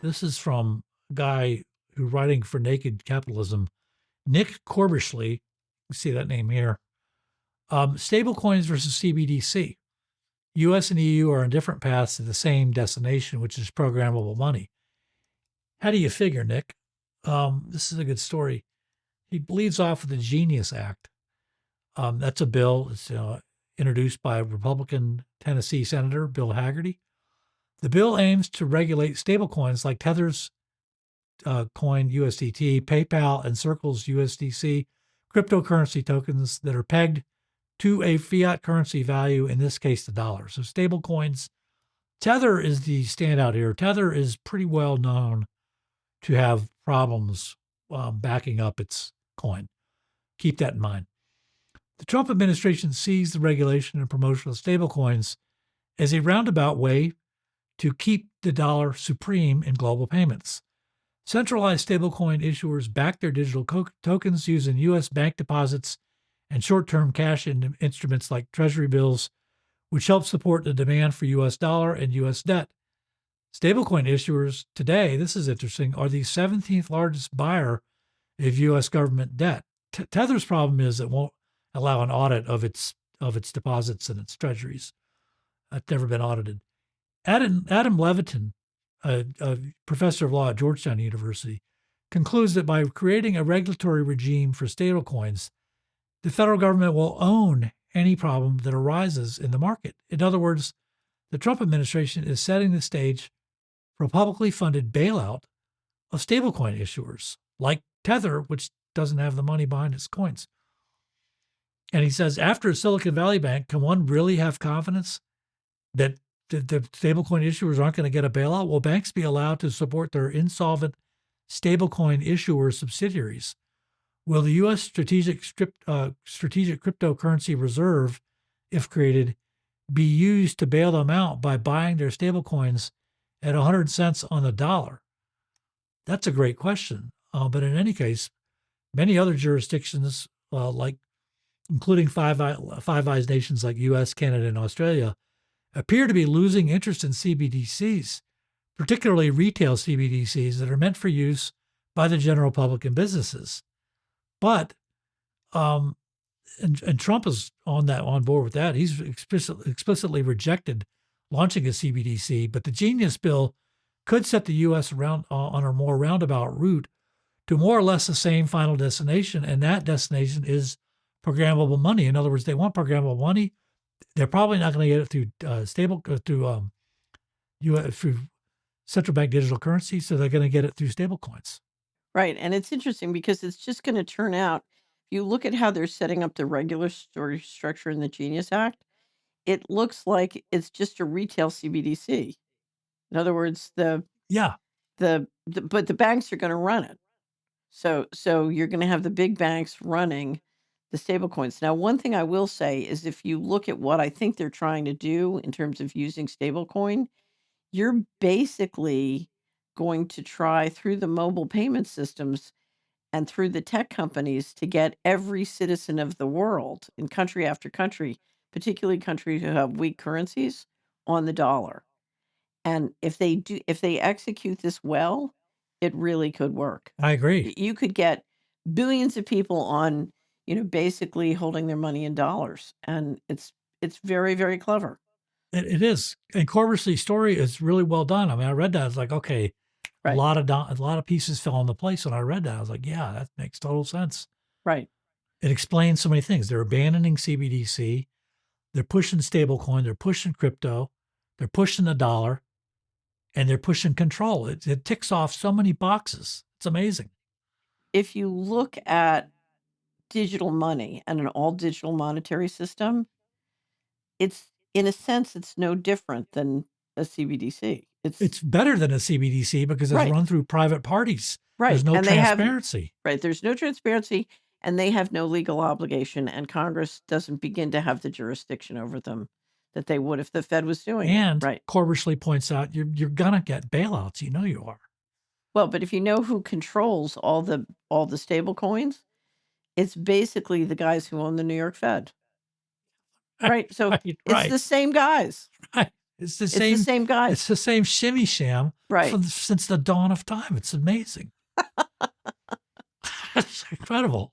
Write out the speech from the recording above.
This is from a guy who's writing for Naked Capitalism, Nick Corbishley. You see that name here. Stablecoins versus CBDC. US and EU are on different paths to the same destination, which is programmable money. How do you figure, Nick? This is a good story. He leads off with the Genius Act. That's a bill. It's introduced by Republican Tennessee Senator Bill Hagerty. The bill aims to regulate stablecoins like Tether's coin USDT, PayPal, and Circle's USDC, cryptocurrency tokens that are pegged to a fiat currency value, in this case, the dollar. So stablecoins, Tether is the standout here. Tether is pretty well known to have problems backing up its coin. Keep that in mind. The Trump administration sees the regulation and promotion of stablecoins as a roundabout way to keep the dollar supreme in global payments. Centralized stablecoin issuers back their digital tokens using U.S. bank deposits and short-term cash instruments like treasury bills, which help support the demand for U.S. dollar and U.S. debt. Stablecoin issuers today, this is interesting, are the 17th largest buyer of U.S. government debt. Tether's problem is it won't allow an audit of its deposits and its treasuries. That's never been audited. Adam Levitin, a professor of law at Georgetown University, concludes that by creating a regulatory regime for stablecoins, the federal government will own any problem that arises in the market. In other words, the Trump administration is setting the stage for a publicly funded bailout of stablecoin issuers, like Tether, which doesn't have the money behind its coins. And he says, after a Silicon Valley Bank, can one really have confidence that the stablecoin issuers aren't going to get a bailout? Will banks be allowed to support their insolvent stablecoin issuer subsidiaries? Will the U.S. strategic cryptocurrency reserve, if created, be used to bail them out by buying their stablecoins at 100 cents on the dollar? That's a great question. But in any case, many other jurisdictions, including Five Eyes nations like U.S., Canada, and Australia, appear to be losing interest in CBDCs, particularly retail CBDCs that are meant for use by the general public and businesses. But, and Trump is on board with that. He's explicitly rejected launching a CBDC, but the Genius Bill could set the U.S. on a more roundabout route to more or less the same final destination, and that destination is programmable money. In other words, they want programmable money. They're probably not going to get it through through central bank digital currency, so they're going to get it through stablecoins. Right. And it's interesting because it's just going to turn out, if you look at how they're setting up the regulatory structure in the Genius Act, it looks like it's just a retail CBDC. In other words, but the banks are going to run it. So you're going to have the big banks running the stablecoins. Now, one thing I will say is if you look at what I think they're trying to do in terms of using stablecoin, you're basically going to try through the mobile payment systems and through the tech companies to get every citizen of the world in country after country, particularly countries who have weak currencies, on the dollar. And if they execute this well, it really could work. I agree. You could get billions of people on, basically holding their money in dollars. And it's very, very clever. It is. And Corbishley's story is really well done. I mean, I read that. I was like, okay, Right. a lot of pieces fell into place when I read that. I was like, yeah, that makes total sense. Right. It explains so many things. They're abandoning CBDC. They're pushing stablecoin. They're pushing crypto. They're pushing the dollar. And they're pushing control. It ticks off so many boxes. It's amazing. If you look at digital money and an all digital monetary system, it's, in a sense, it's no different than a CBDC. It's better than a CBDC because it's Right. run through private parties. Right. There's no And transparency. there's no transparency, and they have no legal obligation, and Congress doesn't begin to have the jurisdiction over them that they would if the Fed was doing And it. Right. Corbishley points out you're gonna get bailouts. You know you are. Well, but if you know who controls all the stable coins, it's basically the guys who own the New York Fed. Right. So Right. it's the same guys. Right. It's the It's the same. same guy. It's the same shimmy sham Right. since the dawn of time. It's amazing. It's incredible.